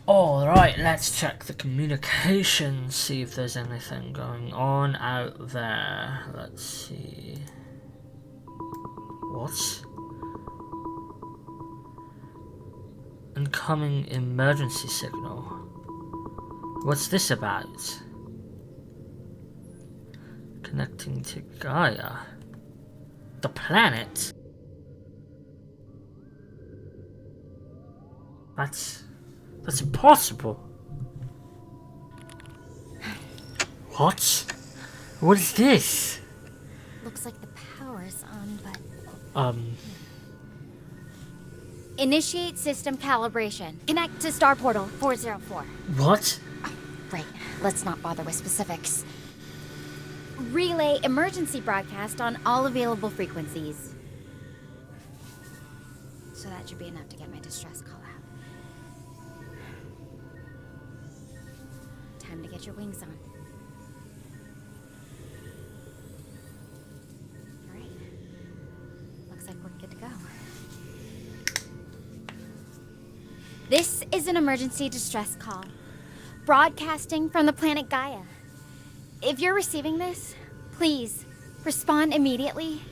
Alright, let's check the communication, see if there's anything going on out there. Let's see. What? Incoming emergency signal. What's this about? Connecting to Gaia. The planet? That's impossible. What? What is this? Looks like the power's on, but... Initiate system calibration. Connect to star portal 404. What? Right, let's not bother with specifics. Relay emergency broadcast on all available frequencies. So that should be enough to get my distress call out. Time to get your wings on. Alright. Looks like we're good to go. This is an emergency distress call. Broadcasting from the planet Gaia. If you're receiving this, please respond immediately.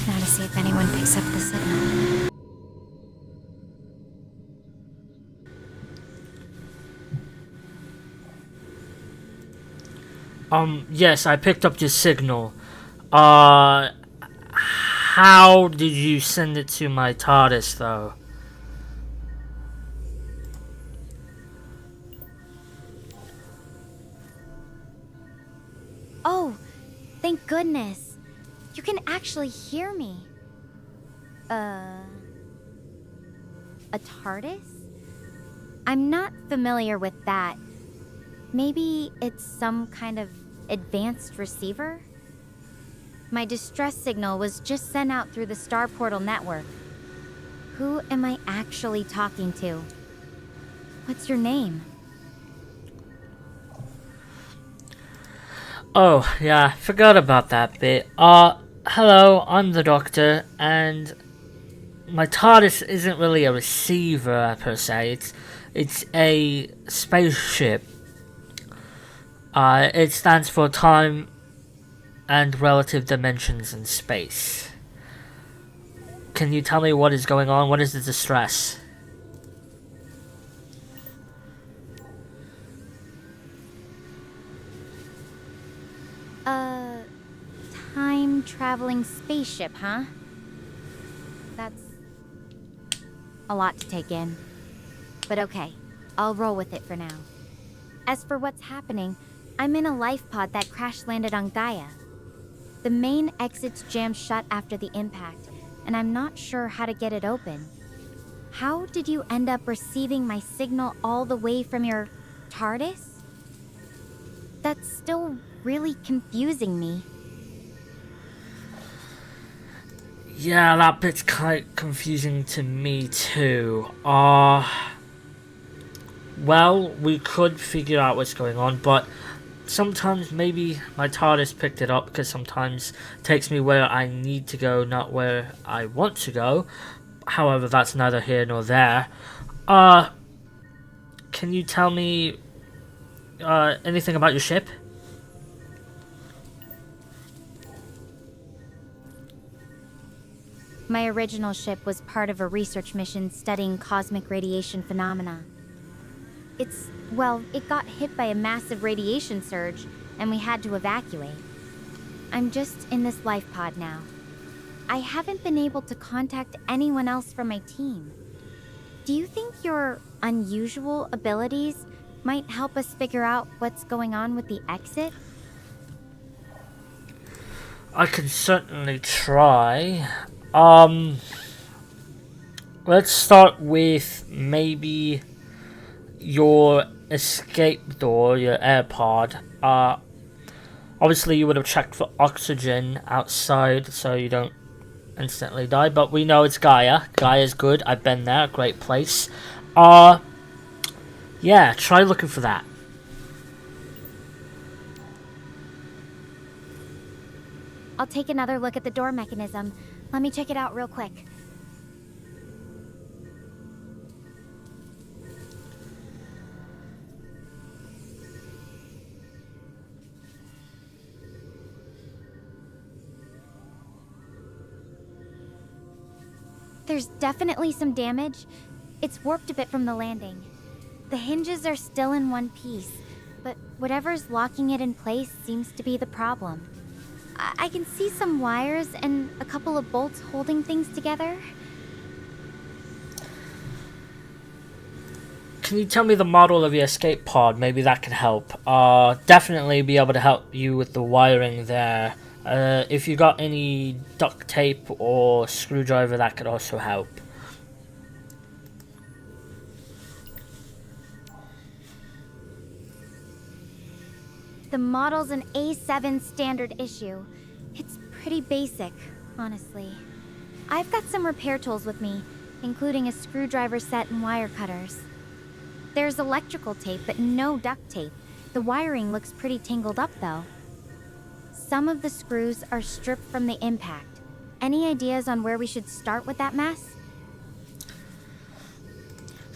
Now to see if anyone picks up the signal. Yes, I picked up your signal. How did you send it to my TARDIS, though? Oh, thank goodness. You can actually hear me. A TARDIS? I'm not familiar with that. Maybe it's some kind of advanced receiver? My distress signal was just sent out through the Star Portal network. Who am I actually talking to? What's your name? Oh, yeah, forgot about that bit. Hello, I'm the Doctor, and my TARDIS isn't really a receiver, per se. It's a spaceship. It stands for time and relative dimensions in space. Can you tell me what is going on? What is the distress? Time-traveling spaceship, huh? That's a lot to take in. But okay, I'll roll with it for now. As for what's happening, I'm in a life pod that crash-landed on Gaia. The main exit's jammed shut after the impact, and I'm not sure how to get it open. How did you end up receiving my signal all the way from your TARDIS? That's still really confusing me. Yeah, that bit's quite confusing to me too. Well, we could figure out what's going on, but sometimes maybe my TARDIS picked it up because sometimes it takes me where I need to go, not where I want to go. However, that's neither here nor there. Can you tell me anything about your ship? My original ship was part of a research mission studying cosmic radiation phenomena. It got hit by a massive radiation surge, and we had to evacuate. I'm just in this life pod now. I haven't been able to contact anyone else from my team. Do you think your unusual abilities might help us figure out what's going on with the exit? I can certainly try. Let's start with maybe your escape door, your air pod. Obviously you would have checked for oxygen outside so you don't instantly die, but we know it's Gaia. Gaia's good. I've been there. Great place. Yeah, try looking for that. I'll take another look at the door mechanism. Let me check it out real quick. There's definitely some damage. It's warped a bit from the landing. The hinges are still in one piece, but whatever's locking it in place seems to be the problem. I can see some wires and a couple of bolts holding things together. Can you tell me the model of your escape pod? Maybe that can help. Definitely be able to help you with the wiring there. If you got any duct tape or screwdriver, that could also help. The model's an A7 standard issue. It's pretty basic, honestly. I've got some repair tools with me, including a screwdriver set and wire cutters. There's electrical tape, but no duct tape. The wiring looks pretty tangled up, though. Some of the screws are stripped from the impact. Any ideas on where we should start with that mess?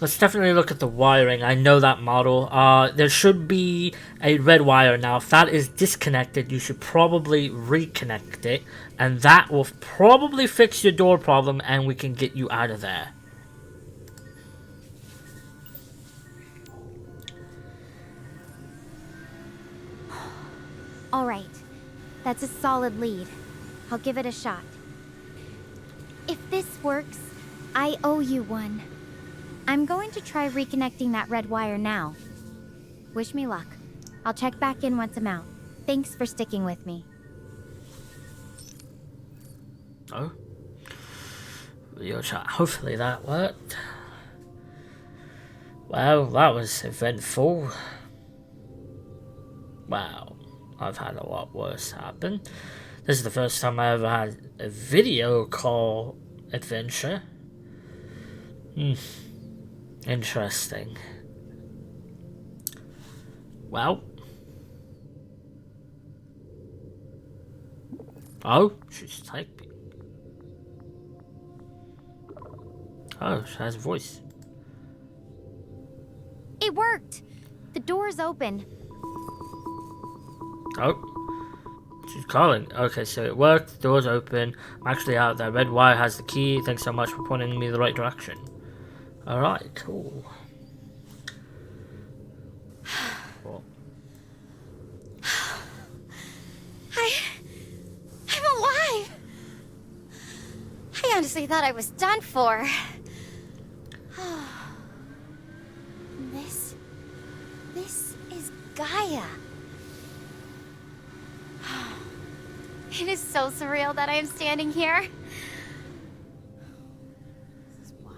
Let's definitely look at the wiring. I know that model. There should be a red wire. Now, if that is disconnected, you should probably reconnect it. And that will probably fix your door problem and we can get you out of there. All right. That's a solid lead. I'll give it a shot. If this works, I owe you one. I'm going to try reconnecting that red wire now. Wish me luck. I'll check back in once I'm out. Thanks for sticking with me. Oh. Video chat. Hopefully that worked. Well, that was eventful. Wow. I've had a lot worse happen. This is the first time I ever had a video call adventure. Interesting. Well. Oh, she's typing. Oh, she has a voice. It worked! The door's open. Oh, she's calling. Okay, so it worked. The door's open. I'm actually out there. Red wire has the key. Thanks so much for pointing me in the right direction. Alright, cool. Cool. I'm alive! I honestly thought I was done for. This is Gaia. It is so surreal that I am standing here. This is wild.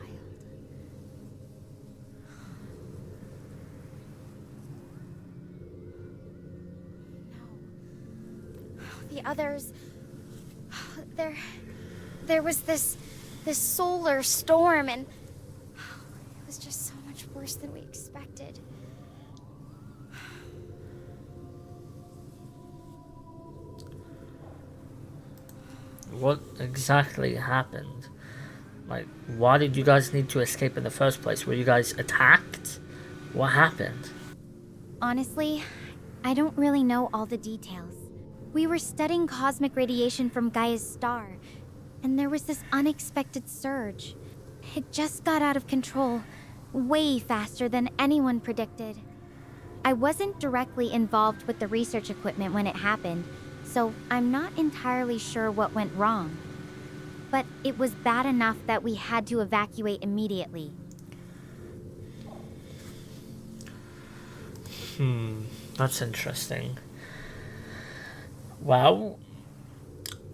No. The others... There was this solar storm, and it was just so much worse than we expected. What exactly happened? Like, why did you guys need to escape in the first place? Were you guys attacked? What happened? Honestly, I don't really know all the details. We were studying cosmic radiation from Gaia's star, and there was this unexpected surge. It just got out of control, way faster than anyone predicted. I wasn't directly involved with the research equipment when it happened, so I'm not entirely sure what went wrong. But it was bad enough that we had to evacuate immediately. That's interesting. Well,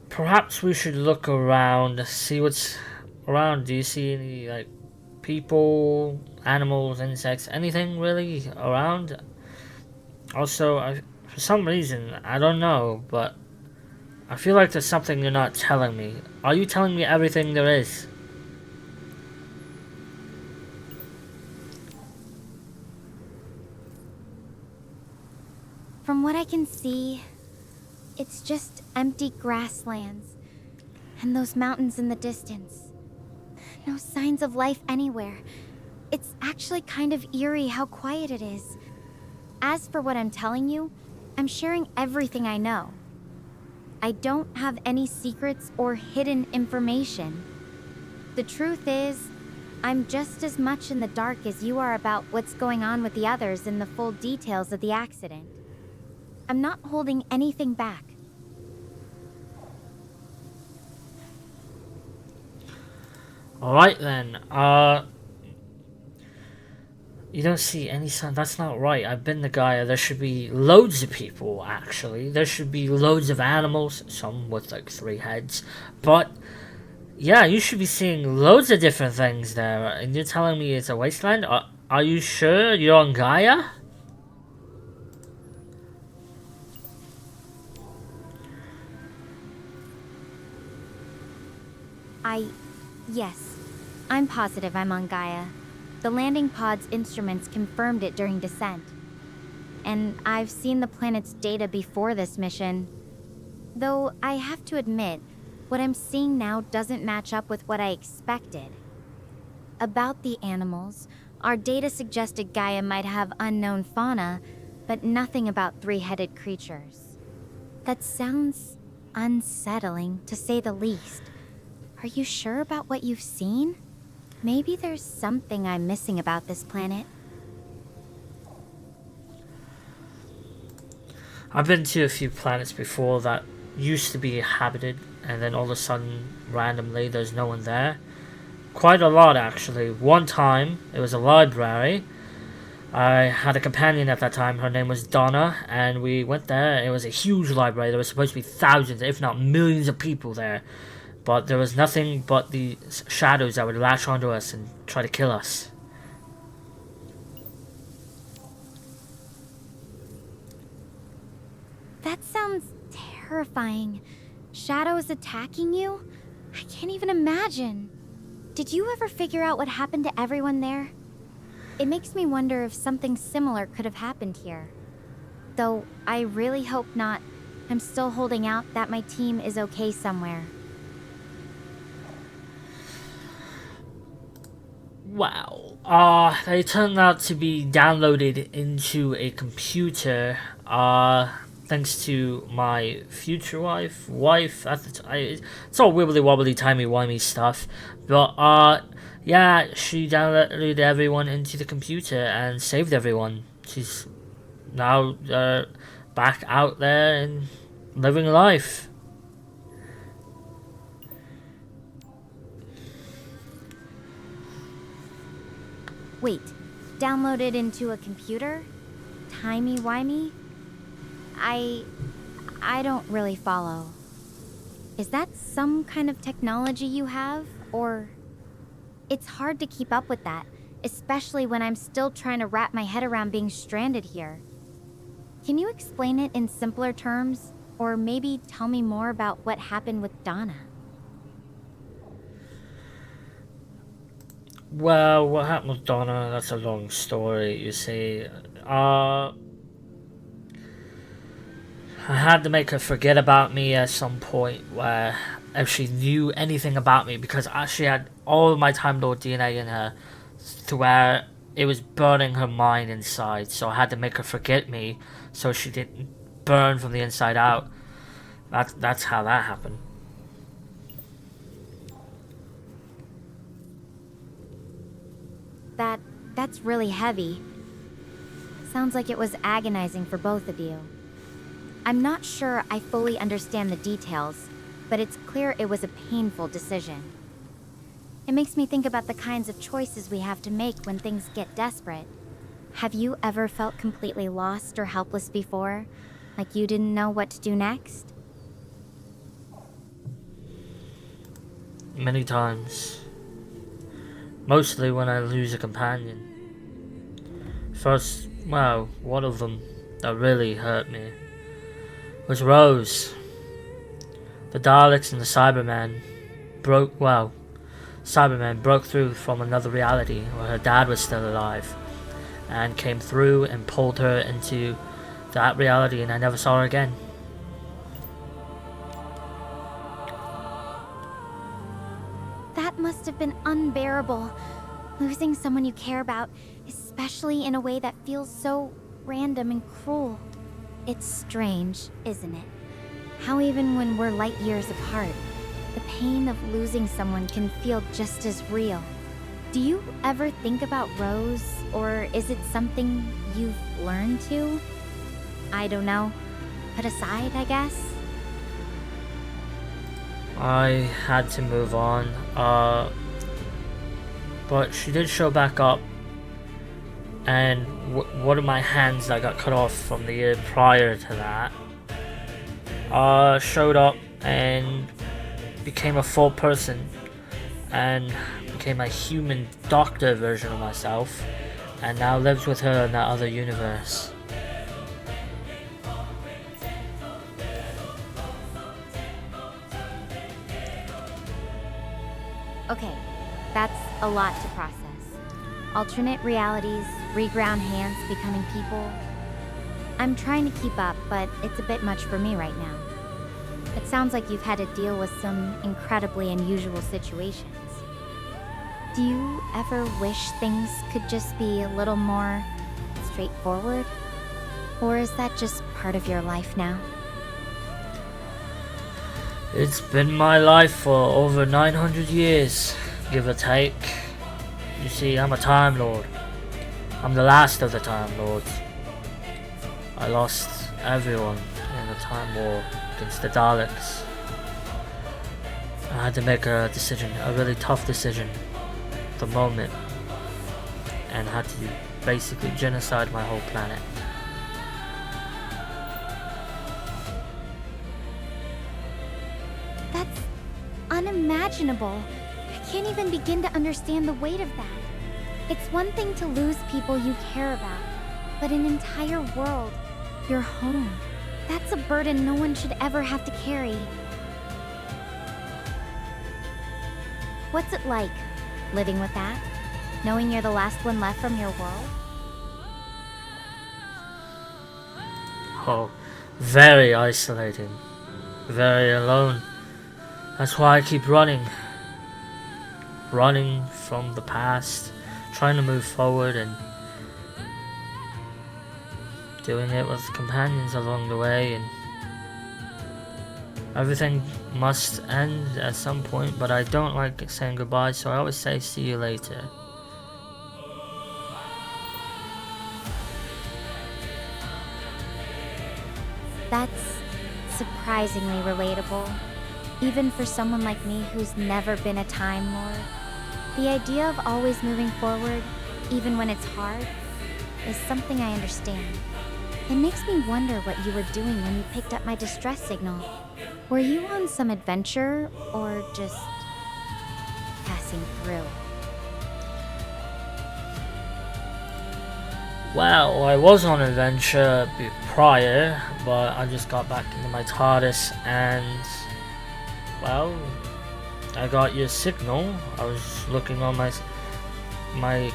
perhaps we should look around, see what's around. Do you see any, like, people, animals, insects, anything really around? Also, for some reason, I don't know, but I feel like there's something you're not telling me. Are you telling me everything there is? From what I can see, it's just empty grasslands and those mountains in the distance. No signs of life anywhere. It's actually kind of eerie how quiet it is. As for what I'm telling you, I'm sharing everything I know. I don't have any secrets or hidden information. The truth is, I'm just as much in the dark as you are about what's going on with the others and the full details of the accident. I'm not holding anything back. Alright then, you don't see any sign. That's not right. I've been to Gaia. There should be loads of people, actually. There should be loads of animals, some with like 3 heads. But, yeah, you should be seeing loads of different things there. And you're telling me it's a wasteland? Are you sure you're on Gaia? Yes. I'm positive I'm on Gaia. The landing pod's instruments confirmed it during descent. And I've seen the planet's data before this mission. Though I have to admit, what I'm seeing now doesn't match up with what I expected. About the animals, our data suggested Gaia might have unknown fauna, but nothing about 3-headed creatures. That sounds unsettling, to say the least. Are you sure about what you've seen? Maybe there's something I'm missing about this planet. I've been to a few planets before that used to be inhabited, and then all of a sudden, randomly, there's no one there. Quite a lot, actually. One time, it was a library. I had a companion at that time, her name was Donna, and we went there. It was a huge library. There was supposed to be thousands, if not millions of people there. But there was nothing but the shadows that would latch onto us and try to kill us. That sounds terrifying. Shadows attacking you? I can't even imagine. Did you ever figure out what happened to everyone there? It makes me wonder if something similar could have happened here. Though I really hope not. I'm still holding out that my team is okay somewhere. Wow. They turned out to be downloaded into a computer, thanks to my future wife at the time. It's all wibbly wobbly, timey wimey stuff. But, yeah, she downloaded everyone into the computer and saved everyone. She's now, back out there and living life. Wait, downloaded into a computer? Timey-wimey? I don't really follow. Is that some kind of technology you have, or... It's hard to keep up with that, especially when I'm still trying to wrap my head around being stranded here. Can you explain it in simpler terms, or maybe tell me more about what happened with Donna? Well, what happened with Donna, that's a long story, you see. I had to make her forget about me at some point, where if she knew anything about me, because she had all of my Time Lord DNA in her, to where it was burning her mind inside, so I had to make her forget me, so she didn't burn from the inside out. That's how that happened. That's really heavy. Sounds like it was agonizing for both of you. I'm not sure I fully understand the details, but it's clear it was a painful decision. It makes me think about the kinds of choices we have to make when things get desperate. Have you ever felt completely lost or helpless before? Like you didn't know what to do next? Many times. Mostly when I lose a companion. First, well, one of them that really hurt me was Rose. The Daleks and the Cybermen Cybermen broke through from another reality where her dad was still alive and came through and pulled her into that reality, and I never saw her again. That must have been unbearable, losing someone you care about, especially in a way that feels so random and cruel. It's strange, isn't it? How even when we're light years apart, the pain of losing someone can feel just as real. Do you ever think about Rose, or is it something you've learned to? I don't know. Put aside, I guess? I had to move on, but she did show back up, and one of my hands that got cut off from the year prior to that showed up and became a full person and became a human doctor version of myself, and now lives with her in that other universe. Okay, that's a lot to process. Alternate realities, reground hands becoming people. I'm trying to keep up, but it's a bit much for me right now. It sounds like you've had to deal with some incredibly unusual situations. Do you ever wish things could just be a little more straightforward? Or is that just part of your life now? It's been my life for over 900 years, give or take. You see, I'm a Time Lord. I'm the last of the Time Lords. I lost everyone in the Time War against the Daleks. I had to make a decision, a really tough decision at the moment, and had to basically genocide my whole planet. That's unimaginable. I can't even begin to understand the weight of that. It's one thing to lose people you care about, but an entire world, your home, that's a burden no one should ever have to carry. What's it like, living with that? Knowing you're the last one left from your world? Oh, very isolating. Very alone. That's why I keep running. Running from the past, trying to move forward, and doing it with companions along the way. And everything must end at some point, but I don't like saying goodbye, so I always say see you later. That's surprisingly relatable. Even for someone like me who's never been a Time Lord. The idea of always moving forward, even when it's hard, is something I understand. It makes me wonder what you were doing when you picked up my distress signal. Were you on some adventure, or just passing through? Well, I was on an adventure prior, but I just got back into my TARDIS and, well, I got your signal. I was looking on my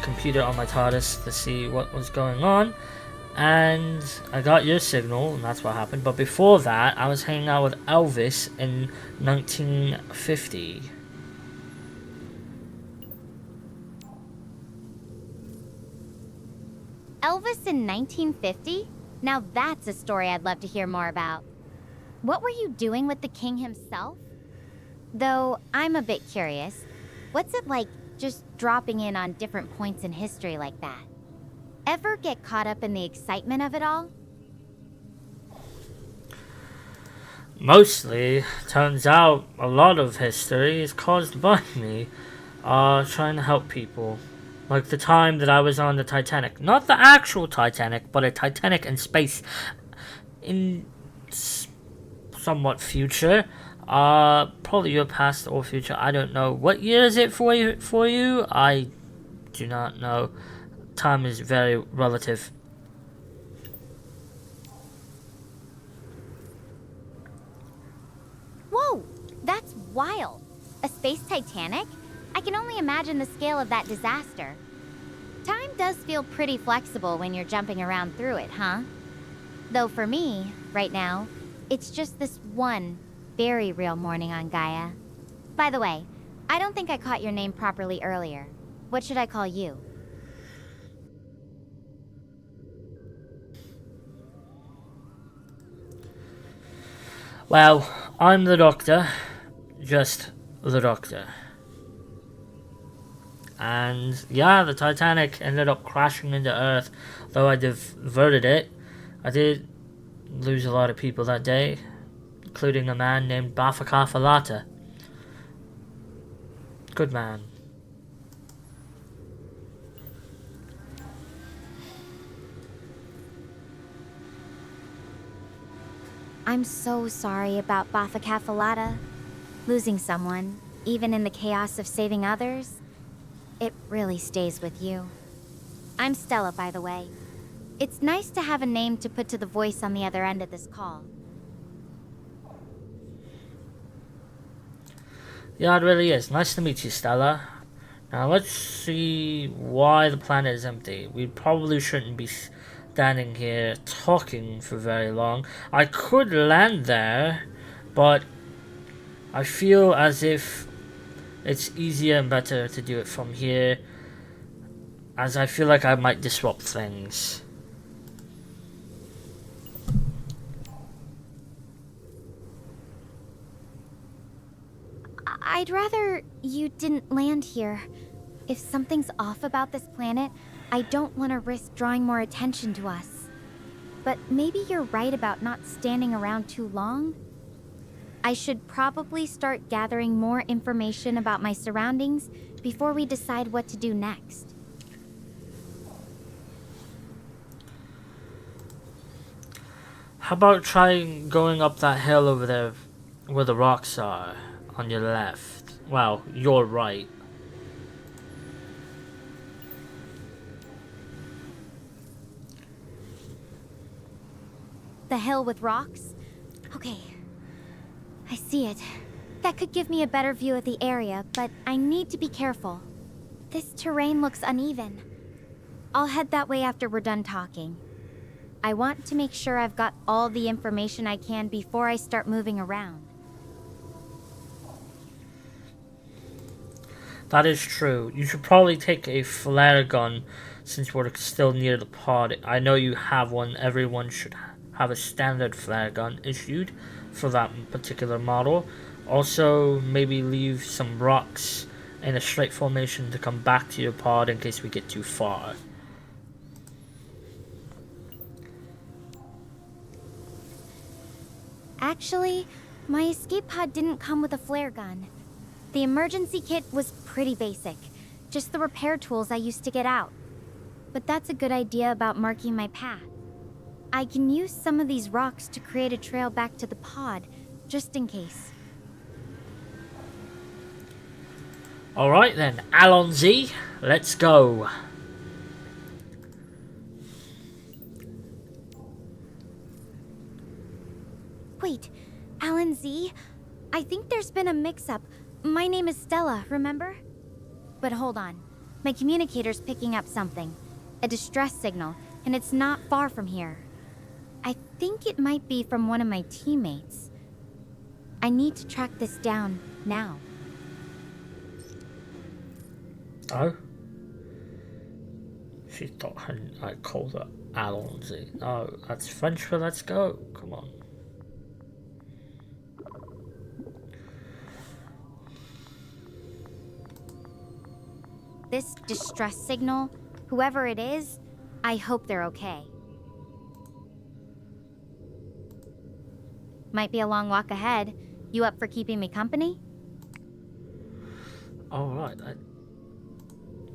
computer on my TARDIS to see what was going on, and I got your signal, and that's what happened. But before that, I was hanging out with Elvis in 1950. Elvis in 1950? Now that's a story I'd love to hear more about. What were you doing with the king himself? Though I'm a bit curious, what's it like just dropping in on different points in history like that? Ever get caught up in the excitement of it all? Mostly, turns out a lot of history is caused by me trying to help people. Like the time that I was on the Titanic. Not the actual Titanic, but a Titanic in space. In somewhat future. Probably your past or future. I don't know. What year is it for you? I do not know. Time is very relative. Whoa, that's wild. A space Titanic? I can only imagine the scale of that disaster. Time does feel pretty flexible when you're jumping around through it, huh? Though for me, right now, it's just this one very real morning on Gaia. By the way, I don't think I caught your name properly earlier. What should I call you? Well, I'm the Doctor. Just the Doctor. And yeah, the Titanic ended up crashing into Earth. Though I diverted it, I did lose a lot of people that day, including a man named Bafakafalata. Good man. I'm so sorry about Bafakafalata. Losing someone, even in the chaos of saving others, it really stays with you. I'm Stella, by the way. It's nice to have a name to put to the voice on the other end of this call. Yeah, it really is. Nice to meet you, Stella. Now let's see why the planet is empty. We probably shouldn't be standing here talking for very long. I could land there, but I feel as if it's easier and better to do it from here, as I feel like I might disrupt things. I'd rather you didn't land here. If something's off about this planet, I don't want to risk drawing more attention to us. But maybe you're right about not standing around too long. I should probably start gathering more information about my surroundings before we decide what to do next. How about trying going up that hill over there where the rocks are on your left? Well, your right. The hill with rocks? Okay. I see it. That could give me a better view of the area, but I need to be careful. This terrain looks uneven. I'll head that way after we're done talking. I want to make sure I've got all the information I can before I start moving around. That is true. You should probably take a flare gun since we're still near the pod. I know you have one. Everyone should have a standard flare gun issued for that particular model. Also, maybe leave some rocks in a straight formation to come back to your pod in case we get too far. Actually, my escape pod didn't come with a flare gun. The emergency kit was pretty basic, just the repair tools I used to get out. But that's a good idea about marking my path. I can use some of these rocks to create a trail back to the pod, just in case. Alright then, Alonzi, let's go. Wait, Alan Z? I think there's been a mix-up. My name is Stella, remember? But hold on. My communicator's picking up something. A distress signal, and it's not far from here. I think it might be from one of my teammates. I need to track this down now. Oh? She thought I called her Alonzi. No, that's French for let's go. Come on. This distress signal, whoever it is, I hope they're okay. Might be a long walk ahead. You up for keeping me company? Alright,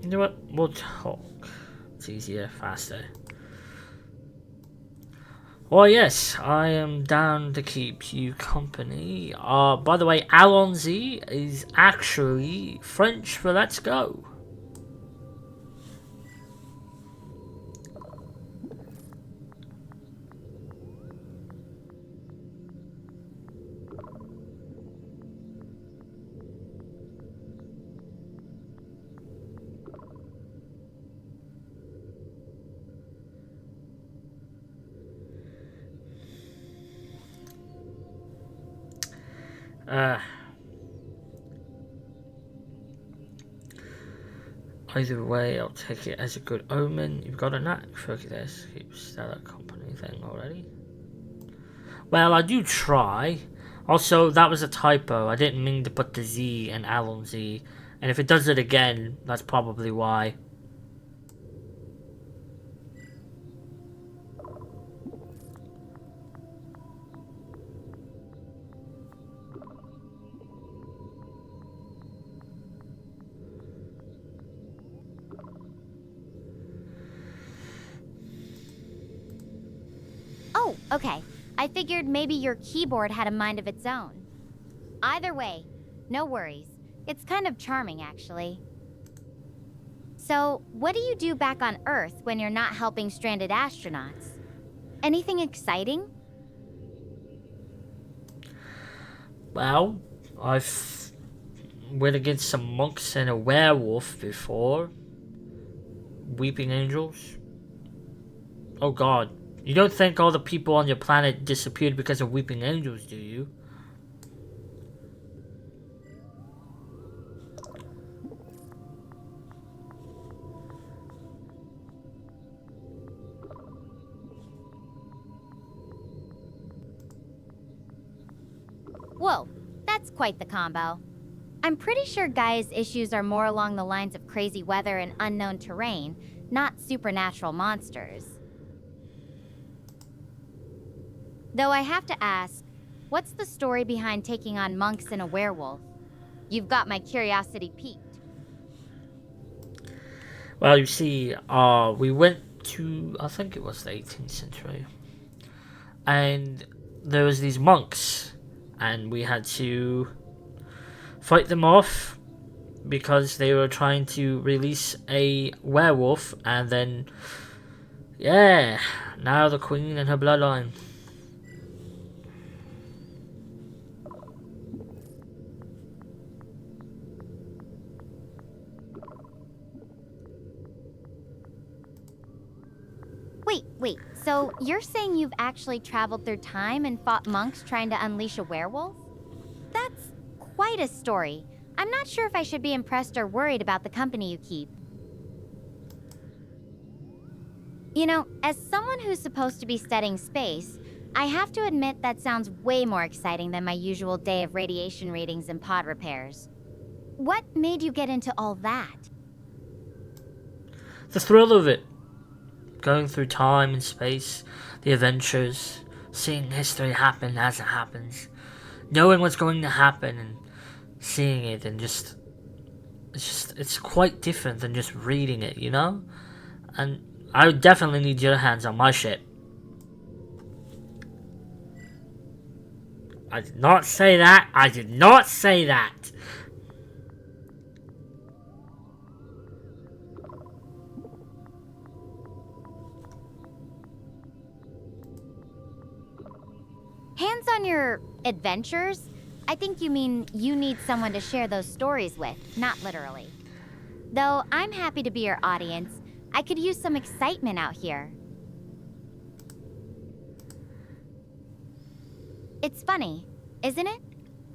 you know what? We'll talk. It's easier, faster. Well, yes, I am down to keep you company. By the way, Allons-y is actually French for let's go. Either way, I'll take it as a good omen. You've got a knack for this. Keep Stella company thing already. Well, I do try. Also, that was a typo. I didn't mean to put the Z in Allons-y. And if it does it again, that's probably why. Oh, okay. I figured maybe your keyboard had a mind of its own. Either way, no worries. It's kind of charming, actually. So, what do you do back on Earth when you're not helping stranded astronauts? Anything exciting? Well, I've went against some monks and a werewolf before. Weeping angels. Oh god. You don't think all the people on your planet disappeared because of weeping angels, do you? Whoa, that's quite the combo. I'm pretty sure Gaia's issues are more along the lines of crazy weather and unknown terrain, not supernatural monsters. Though I have to ask, what's the story behind taking on monks and a werewolf? You've got my curiosity piqued. Well, you see, we went to, I think it was the 18th century, and there was these monks, and we had to fight them off because they were trying to release a werewolf, and then, yeah, now the queen and her bloodline. Wait, so you're saying you've actually traveled through time and fought monks trying to unleash a werewolf? That's quite a story. I'm not sure if I should be impressed or worried about the company you keep. You know, as someone who's supposed to be studying space, I have to admit that sounds way more exciting than my usual day of radiation readings and pod repairs. What made you get into all that? The thrill of it. Going through time and space, the adventures, seeing history happen as it happens, knowing what's going to happen and seeing it, and it's quite different than just reading it, you know? And I would definitely need your hands on my ship. I did not say that. I did not say that. Hands on your adventures? I think you mean you need someone to share those stories with, not literally. Though I'm happy to be your audience, I could use some excitement out here. It's funny, isn't it?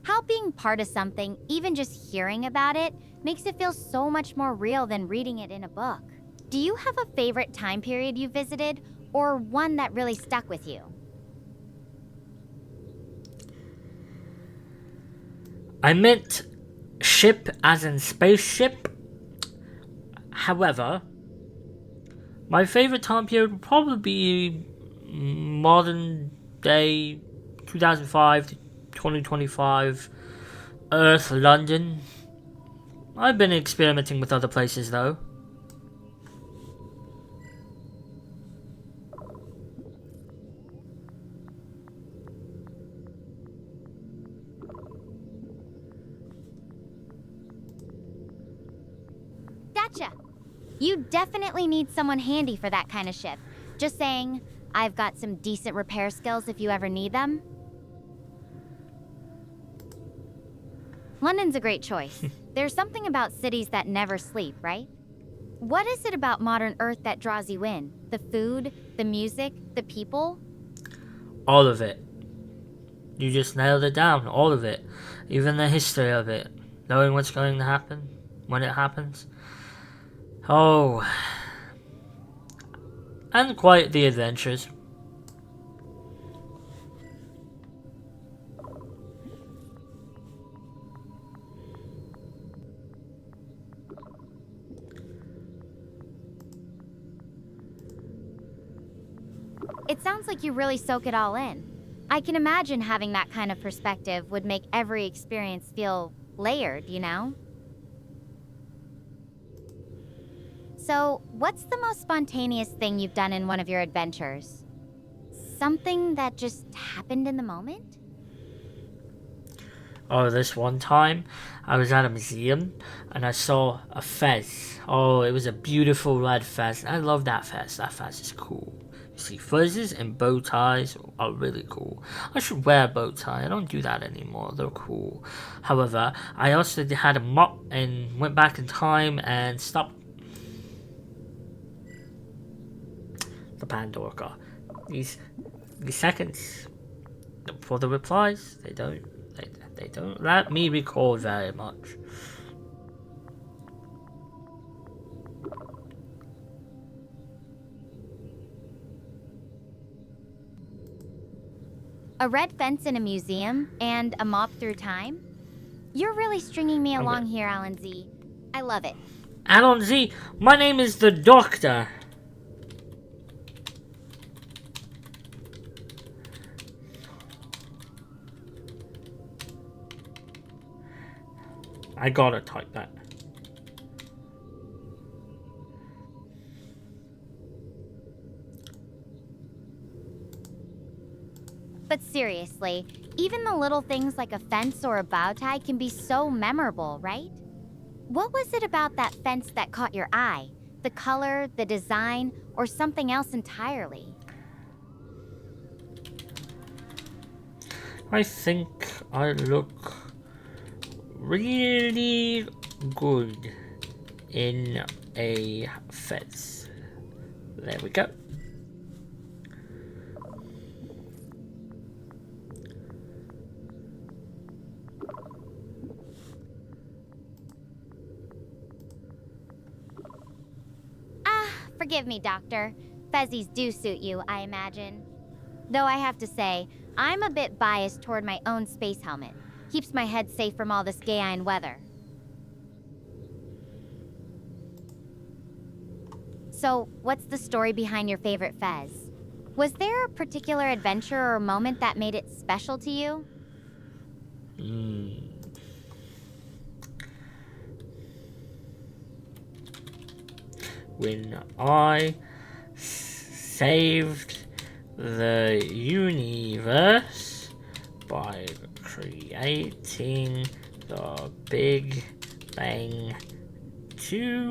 How being part of something, even just hearing about it, makes it feel so much more real than reading it in a book. Do you have a favorite time period you visited, or one that really stuck with you? I meant ship as in spaceship. However, My favorite time period would probably be modern day 2005 to 2025 Earth, London. I've been experimenting with other places though. Gotcha. You definitely need someone handy for that kind of ship. Just saying, I've got some decent repair skills if you ever need them. London's a great choice. There's something about cities that never sleep, right? What is it about modern Earth that draws you in? The food, the music, the people? All of it. You just nailed it down. All of it. Even the history of it. Knowing what's going to happen when it happens. Oh. And quite the adventures. It sounds like you really soak it all in. I can imagine having that kind of perspective would make every experience feel layered, you know? So, what's the most spontaneous thing you've done in one of your adventures? Something that just happened in the moment? Oh, this one time I was at a museum and I saw a fez. Oh, it was a beautiful red fez. I love that fez. That fez is cool. You see, fezzes and bow ties are really cool. I should wear a bow tie. I don't do that anymore. They're cool. However, I also had a mop and went back in time and stopped the Pandora. These seconds for the replies, they don't let me record very much. A red fence in a museum and a mop through time? You're really stringing me along here, Alan Z. I love it. Alan Z, my name is the Doctor. I gotta type that. But seriously, even the little things like a fence or a bow tie can be so memorable, right? What was it about that fence that caught your eye? The color, the design, or something else entirely? I think I look really good in a fez. There we go. Forgive me, Doctor. Fezzies do suit you, I imagine. Though I have to say, I'm a bit biased toward my own space helmet. Keeps my head safe from all this Gaian weather. So, what's the story behind your favorite fez? Was there a particular adventure or moment that made it special to you? When I saved the universe by creating the Big Bang 2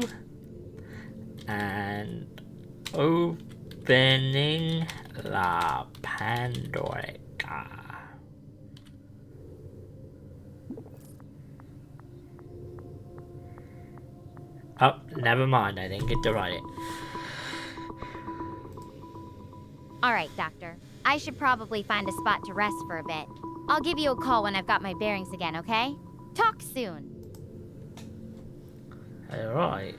and opening La Pandora. Oh, never mind. I didn't get to write it. All right, Doctor. I should probably find a spot to rest for a bit. I'll give you a call when I've got my bearings again, okay? Talk soon. All right.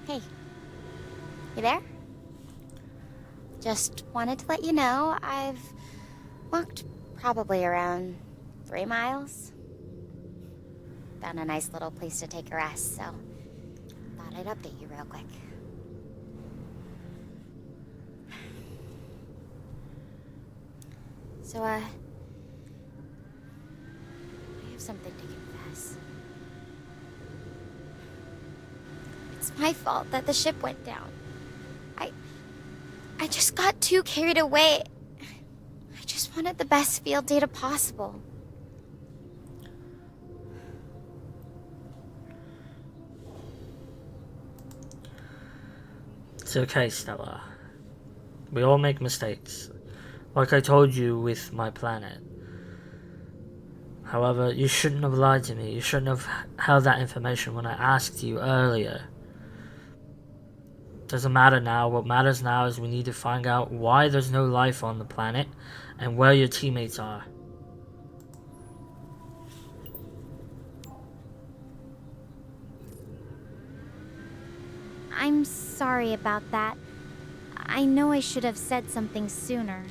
Hey. You there? Just wanted to let you know I've walked Probably around 3 miles. Found a nice little place to take a rest, so thought I'd update you real quick. So, I have something to confess. It's my fault that the ship went down. I just got too carried away. I just wanted the best field data possible. It's okay, Stella. We all make mistakes. Like I told you with my planet. However, you shouldn't have lied to me. You shouldn't have held that information when I asked you earlier. Doesn't matter now. What matters now is we need to find out why there's no life on the planet and where your teammates are. I'm sorry about that. I know I should have said something sooner.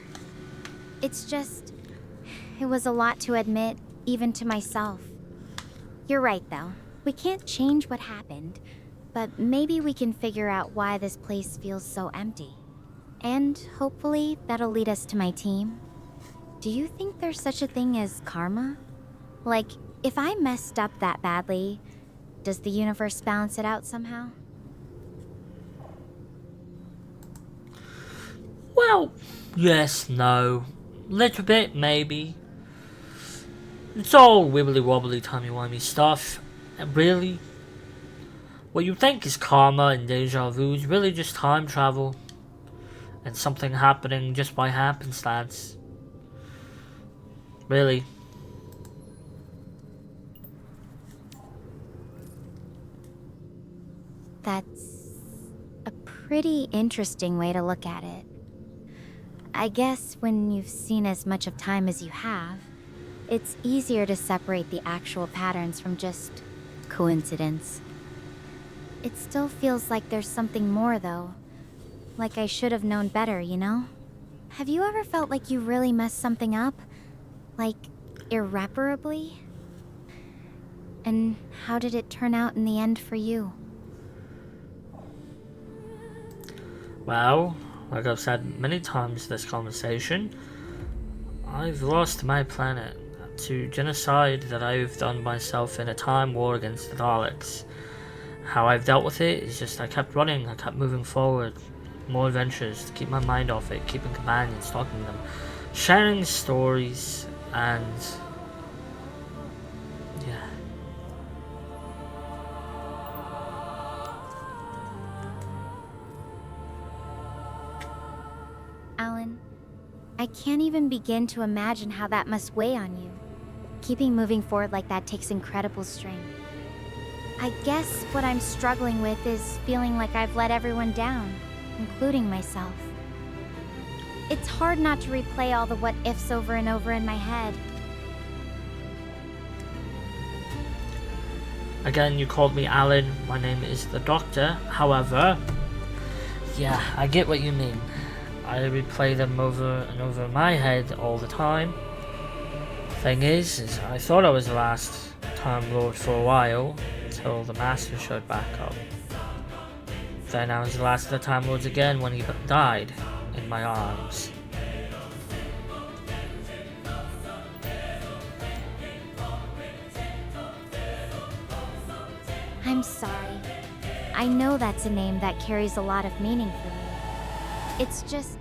It's just, it was a lot to admit, even to myself. You're right, though. We can't change what happened, but maybe we can figure out why this place feels so empty. And hopefully, that'll lead us to my team. Do you think there's such a thing as karma? Like, if I messed up that badly, does the universe balance it out somehow? Well, yes, no. Little bit, maybe. It's all wibbly-wobbly, timey-wimey stuff. And really, what you think is karma and deja vu is really just time travel. And something happening just by happenstance. Really. That's a pretty interesting way to look at it. I guess when you've seen as much of time as you have, it's easier to separate the actual patterns from just coincidence. It still feels like there's something more, though. Like I should have known better, you know? Have you ever felt like you really messed something up? Like, irreparably? And how did it turn out in the end for you? Well, like I've said many times this conversation, I've lost my planet to genocide that I've done myself in a time war against the Daleks. How I've dealt with it is just I kept running, I kept moving forward, more adventures to keep my mind off it, keeping companions, talking to them, sharing stories, and yeah. Alan, I can't even begin to imagine how that must weigh on you. Keeping moving forward like that takes incredible strength. I guess what I'm struggling with is feeling like I've let everyone down, including myself. It's hard not to replay all the what-ifs over and over in my head. Again, you called me Alan, my name is the Doctor. However, yeah, I get what you mean. I replay them over and over in my head all the time. Thing is I thought I was the last Time Lord for a while, until the Master showed back up. Then I was the last of the Time Lords again when he died in my arms. I'm sorry. I know that's a name that carries a lot of meaning for you. It's just,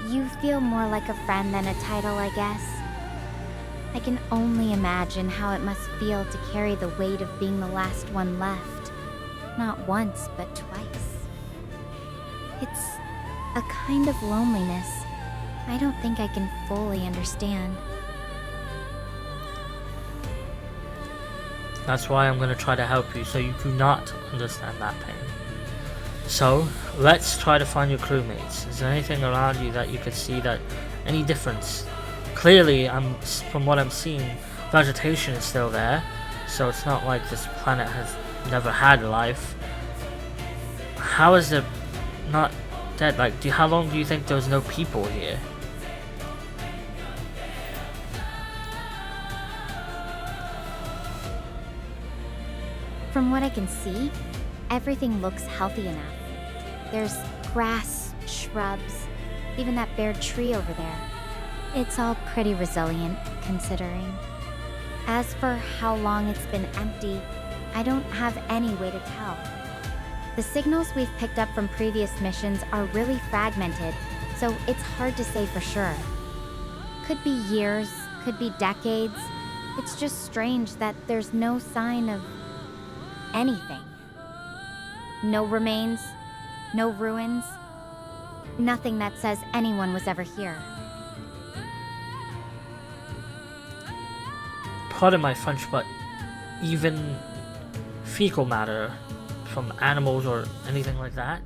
you feel more like a friend than a title, I guess. I can only imagine how it must feel to carry the weight of being the last one left. Not once, but twice. It's a kind of loneliness I don't think I can fully understand. That's why I'm going to try to help you so you do not understand that pain. So, let's try to find your crewmates. Is there anything around you that you could see that, any difference? Clearly, from what I'm seeing, vegetation is still there, so it's not like this planet has never had life. How is it not dead? Like, how long do you think there was no people here? From what I can see, everything looks healthy enough. There's grass, shrubs, even that bare tree over there. It's all pretty resilient, considering. As for how long it's been empty, I don't have any way to tell. The signals we've picked up from previous missions are really fragmented, so it's hard to say for sure. Could be years, could be decades. It's just strange that there's no sign of anything. No remains, no ruins, nothing that says anyone was ever here. Pardon my French, but even fecal matter from animals or anything like that?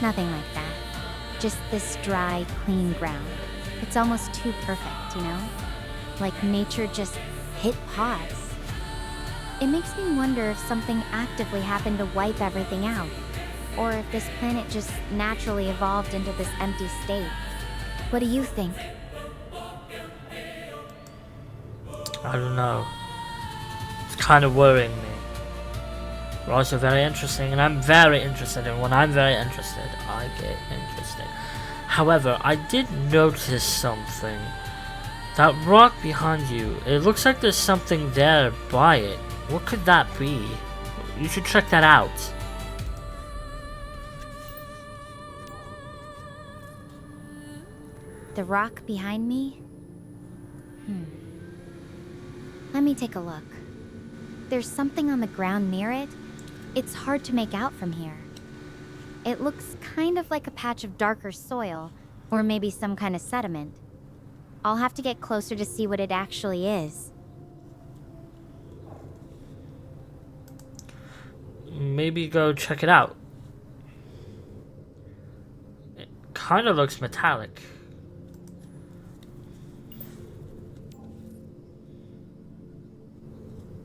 Nothing like that. Just this dry, clean ground. It's almost too perfect, you know? Like nature just hit pause. It makes me wonder if something actively happened to wipe everything out, or if this planet just naturally evolved into this empty state. What do you think? I don't know. It's kind of worrying me. But also very interesting, and I'm very interested, and when I'm very interested, I get interested. However, I did notice something. That rock behind you, it looks like there's something there by it. What could that be? You should check that out. The rock behind me? Let me take a look. There's something on the ground near it. It's hard to make out from here. It looks kind of like a patch of darker soil, or maybe some kind of sediment. I'll have to get closer to see what it actually is. Maybe go check it out. It kind of looks metallic.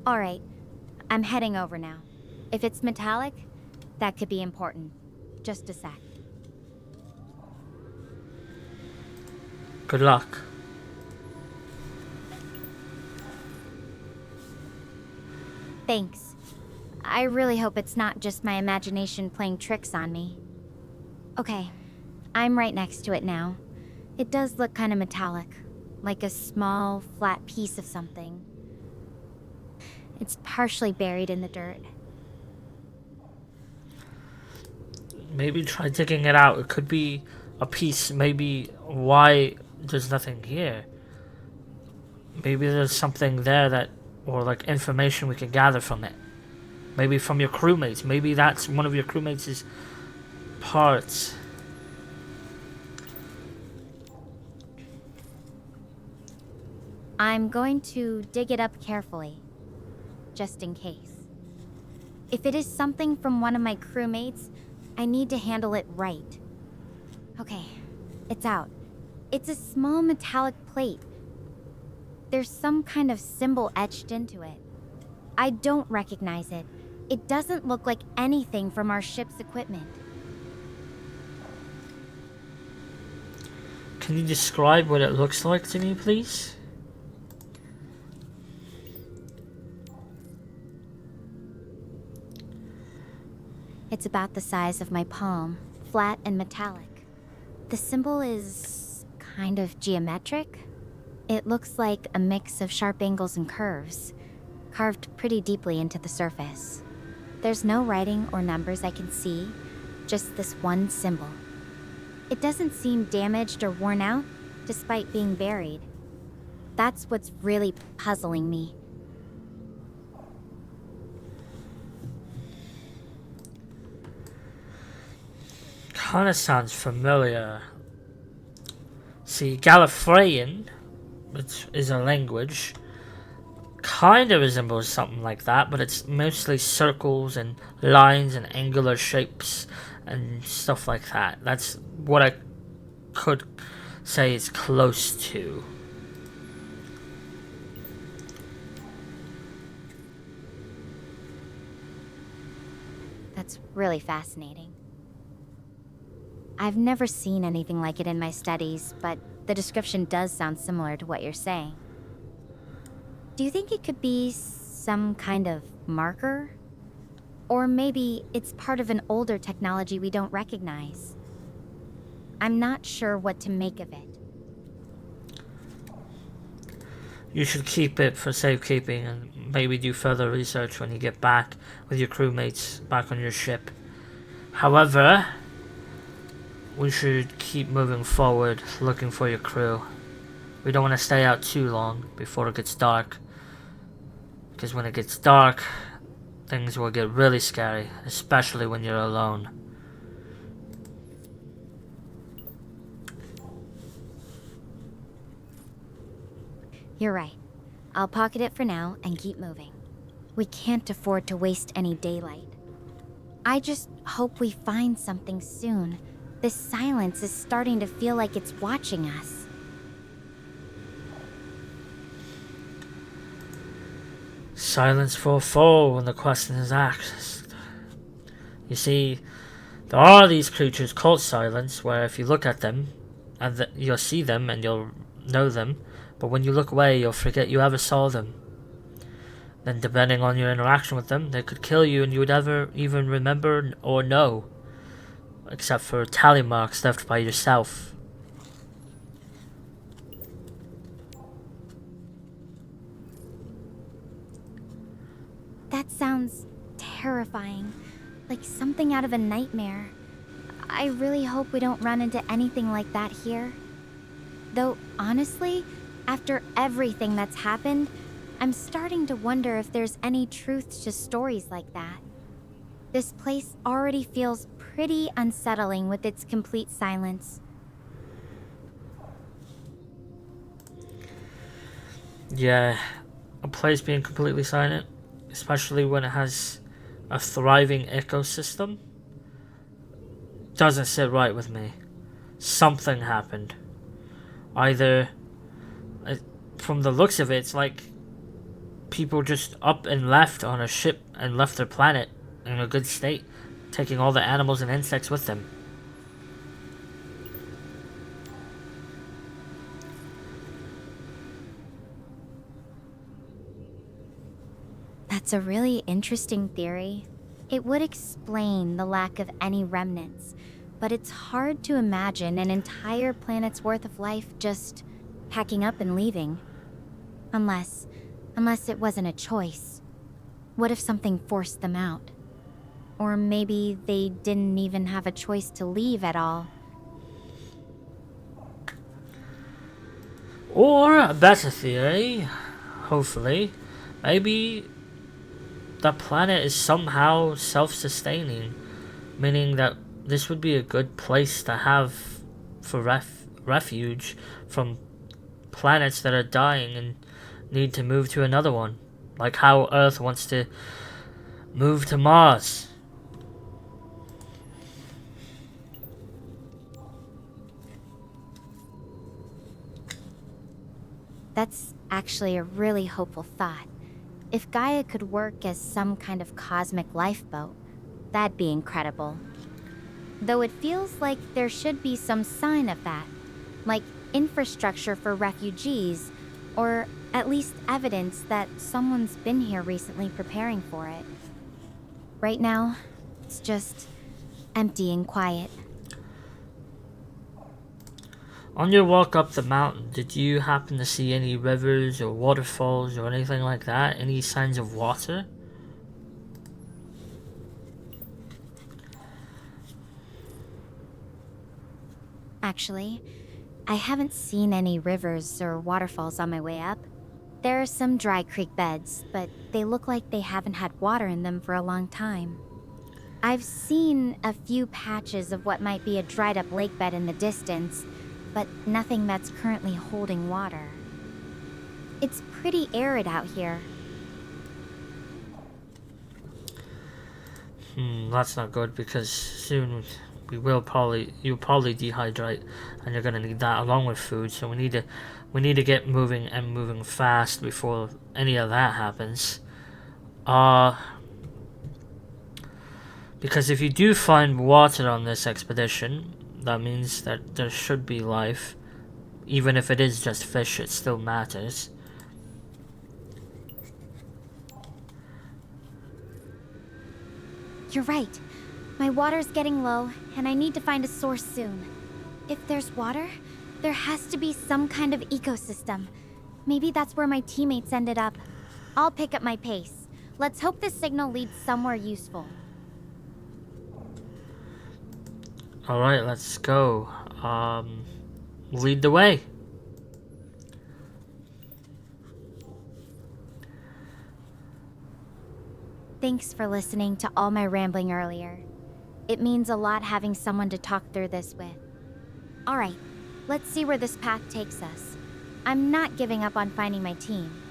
Alright, I'm heading over now. If it's metallic, that could be important. Just a sec. Good luck. Thanks. I really hope it's not just my imagination playing tricks on me. Okay, I'm right next to it now. It does look kind of metallic, like a small, flat piece of something. It's partially buried in the dirt. Maybe try digging it out. It could be a piece. Maybe why there's nothing here. Maybe there's something there that, or like information we can gather from it. Maybe from your crewmates. Maybe that's one of your crewmates' parts. I'm going to dig it up carefully, just in case. If it is something from one of my crewmates, I need to handle it right. Okay, it's out. It's a small metallic plate. There's some kind of symbol etched into it. I don't recognize it. It doesn't look like anything from our ship's equipment. Can you describe what it looks like to me, please? It's about the size of my palm, flat and metallic. The symbol is kind of geometric. It looks like a mix of sharp angles and curves, carved pretty deeply into the surface. There's no writing or numbers I can see, just this one symbol. It doesn't seem damaged or worn out, despite being buried. That's what's really puzzling me. Kinda sounds familiar. See, Gallifreyan, which is a language, kinda resembles something like that, but it's mostly circles and lines and angular shapes and stuff like that. That's what I could say is close to. That's really fascinating. I've never seen anything like it in my studies, but the description does sound similar to what you're saying. Do you think it could be some kind of marker? Or maybe it's part of an older technology we don't recognize? I'm not sure what to make of it. You should keep it for safekeeping and maybe do further research when you get back with your crewmates back on your ship. However, we should keep moving forward looking for your crew. We don't want to stay out too long before it gets dark. Because when it gets dark, things will get really scary, especially when you're alone. You're right. I'll pocket it for now and keep moving. We can't afford to waste any daylight. I just hope we find something soon. This silence is starting to feel like it's watching us. Silence for a foe when the question is asked. You see, there are these creatures called silence, where if you look at them, and you'll see them and you'll know them, but when you look away, you'll forget you ever saw them. Then depending on your interaction with them, they could kill you and you would never even remember or know. Except for tally marks left by yourself. That sounds terrifying. Like something out of a nightmare. I really hope we don't run into anything like that here. Though, honestly, after everything that's happened, I'm starting to wonder if there's any truth to stories like that. This place already feels pretty unsettling with its complete silence. Yeah, a place being completely silent, especially when it has a thriving ecosystem, doesn't sit right with me. Something happened. Either, from the looks of it, it's like people just up and left on a ship and left their planet in a good state, taking all the animals and insects with them. That's a really interesting theory. It would explain the lack of any remnants, but it's hard to imagine an entire planet's worth of life just packing up and leaving. Unless it wasn't a choice. What if something forced them out? Or maybe they didn't even have a choice to leave at all. Or a better theory, hopefully, maybe the planet is somehow self-sustaining, meaning that this would be a good place to have for refuge from planets that are dying and need to move to another one, like how Earth wants to move to Mars. That's actually a really hopeful thought. If Gaia could work as some kind of cosmic lifeboat, that'd be incredible. Though it feels like there should be some sign of that, like infrastructure for refugees, or at least evidence that someone's been here recently preparing for it. Right now, it's just empty and quiet. On your walk up the mountain, did you happen to see any rivers or waterfalls or anything like that? Any signs of water? Actually, I haven't seen any rivers or waterfalls on my way up. There are some dry creek beds, but they look like they haven't had water in them for a long time. I've seen a few patches of what might be a dried up lake bed in the distance, but nothing that's currently holding water. It's pretty arid out here. That's not good, because soon you'll probably dehydrate, and you're gonna need that along with food. So we need to get moving and moving fast before any of that happens. Because if you do find water on this expedition, that means that there should be life. Even if it is just fish, it still matters. You're right. My water's getting low, and I need to find a source soon. If there's water, there has to be some kind of ecosystem. Maybe that's where my teammates ended up. I'll pick up my pace. Let's hope this signal leads somewhere useful. Alright, let's go. Lead the way. Thanks for listening to all my rambling earlier. It means a lot having someone to talk through this with. Alright, let's see where this path takes us. I'm not giving up on finding my team.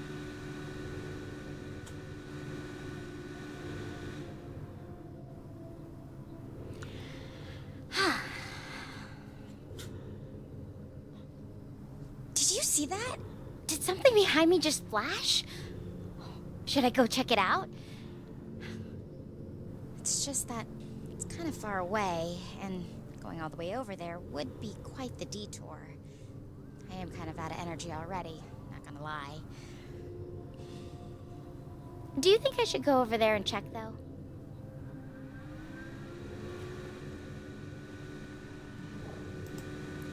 Did you see that? Did something behind me just flash? Should I go check it out? It's just that it's kind of far away, and going all the way over there would be quite the detour. I am kind of out of energy already, not gonna lie. Do you think I should go over there and check, though?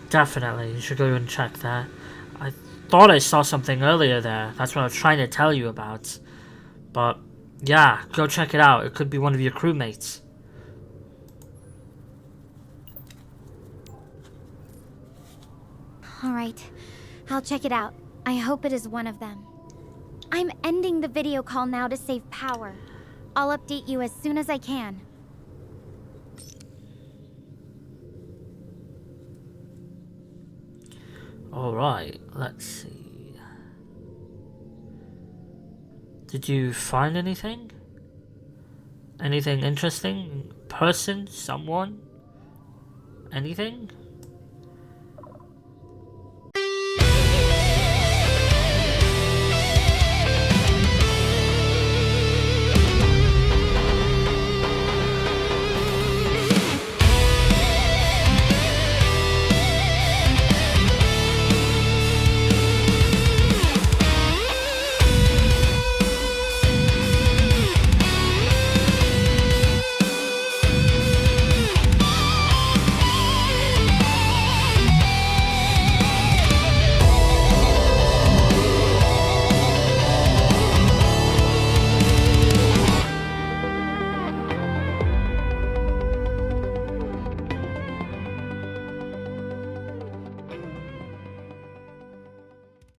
Definitely, you should go and check that. I thought I saw something earlier there. That's what I was trying to tell you about. But, yeah, go check it out. It could be one of your crewmates. Alright, I'll check it out. I hope it is one of them. I'm ending the video call now to save power. I'll update you as soon as I can. Alright, let's see. Did you find anything? Anything interesting? Person? Someone? Anything?